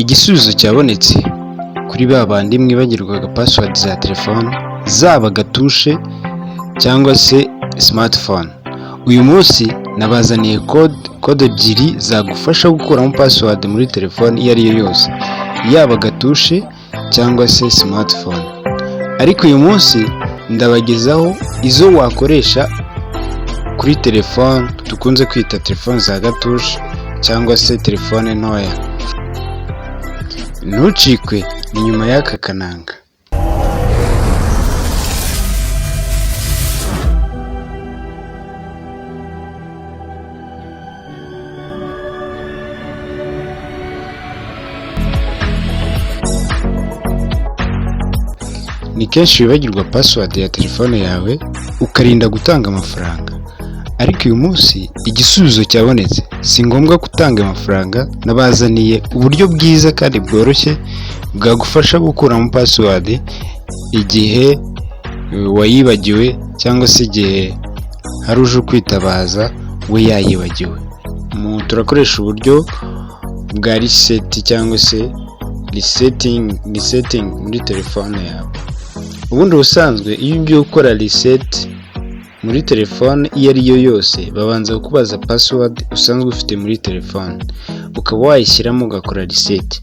Igisubizo cyabonetse kuri ba bandi mwibagirwaga password za telefone zaba Gatushe cyangwa se smartphone. Uyu munsi nabazaniye code ebyiri zagufasha gukuramo password muri telefone iyo ari yo yose, yaba Gatushe cyangwa se smartphone. Ariko uyu munsi ndabagezaho izo wakoresha kuri telefone dukunze kwita telefone za Gatushe cyangwa se telefone ntoya. Ntucikwe ni nyuma y'aka kananga. Ni kenshi wibagirwa password ya telefone yawe ukarinda gutanga amafaranga, ariko uyu munsi igisubizo cyabonetse. Si ngombwa gutanga amafaranga, nabazaniye uburyo bwiza kandi bworoshye bwagufasha gukuramo password igihe wayibagiwe cyangwa se igihe hari uje kwitabaza we yayibagiwe. Turakoresha uburyo bwa reset cyangwa se resetting muri telefone yawe. Ubundi ubusanzwe iyo ugiye gukora reset muri telefone iyo ari yo yose, babanza kukubaza password usanzwe ufite muri telefone, ukaba wayishyiramo ugakora reset.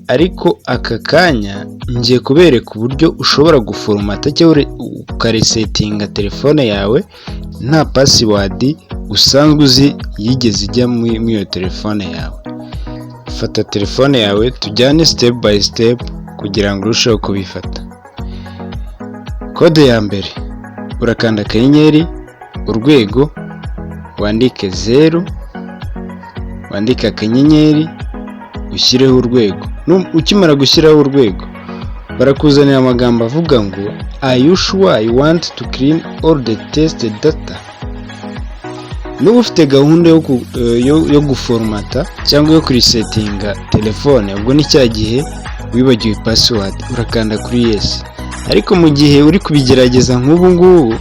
Ariko aka kanya ngiye kubereka uburyo ushobora guformata cyangwa ukaresetinga telefone yawe nta password usanzwe uzi yigeze ijya muri iyo telefone yawe. Fata telefone yawe tujyane step by step kugira ngo urusheho kubifata. Kode ya mbere, urakanda akanyenyeri urwego, wandike 0, wandike akanyenyeri, ushyireho urwego. Ukimara gushyiraho urwego, barakuzanira amagambo avuga ngo are you sure you want to clean all the tested data? Nuba ufite gahunda yo guformata cyangwa yo kurisetinga telefone, ubwo ni cya gihe wibagiwe password, urakanda kuri yes. Ariko mu gihe uri kubigerageza nk'ubu ngubu,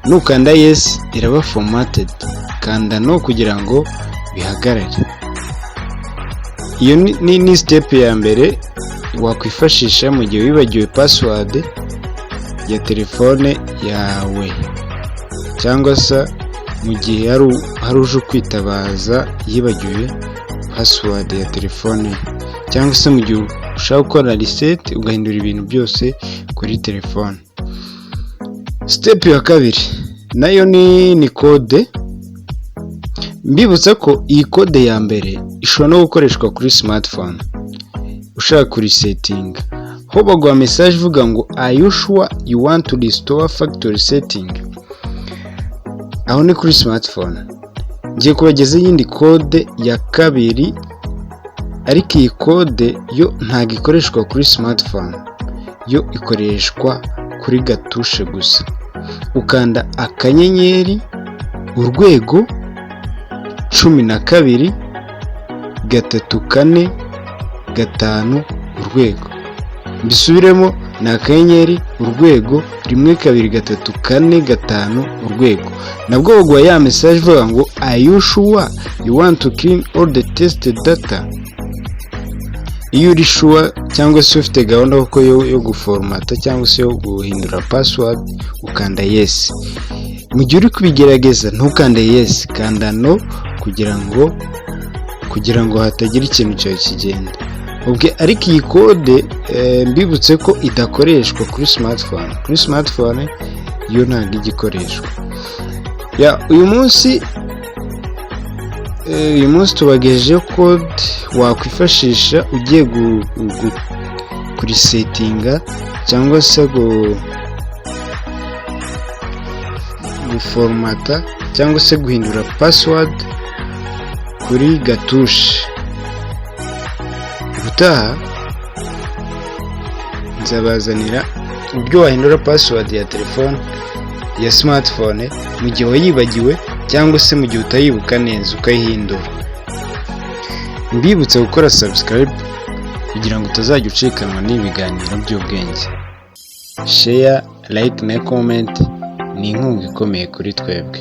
nukanda yes iraba formatted, kanda no kugira ngo bihagarare. Iyo ni step ya mbere wakwifashisha mu gihe wibagiwe password ya telefone yawe, cyangwa se mu gihe hari uje kwitabaza yibagiwe password ya telefone, cyangwa se mu gihe ushaka gukora reset ugahindura ibintu byose kuri telefone. Step ya kabiri nayo ni code. Mbibutsa ko iyi code ya mbere ishobora no gukoreshwa kuri smartphone ushaka kurisetinga. Ho baguha message ivuga ngo are you sure you want to restore factory setting? Aho ni kuri smartphone. Ngiye kubageza yindi code ya kabiri, ariko iyi code yo ntago ikoreshwa kuri smartphone, yo ikoreshwa kuri Gatushe gusa. Ukanda akanyenyeri urwego 12 3 4 5 urwego. Mbisubiremo, ni akanyenyeri urwego 1 2 3 4 5 urwego. Nabwo baguha ya message ivuga ngo are you sure you want to clean all the tested data? Iyo uri sure cyangwa se ufite gahunda yo guformata cyangwa se yo guhindura password, ukanda yes. Mu gihe uri kubigerageza ntukande yes, kanda no kugira ngo hatagira ikintu cyawe kigenda. Ariko iyi code mbibutse ko idakoreshwa kuri smartphone. Kuri smartphone yo ntabwo igikoreshwa. Uyu munsi tubagejeje code wakwifashisha ugiye kurisetinga cyangwa se guformata cyangwa se guhindura password kuri Gatushe. Ubutaha nzabazanira uburyo wahindura password ya telefone ya smartphone mu gihe wayibagiwe cyangwa se mu gihe utayibuka neza ukayihindura. Mbibutsa gukora subscribe kugira ngo utazajya ucikanwa n'ibiganiro by'ubwenge. Share, like na comment ni inkunga ikomeye kuri twebwe.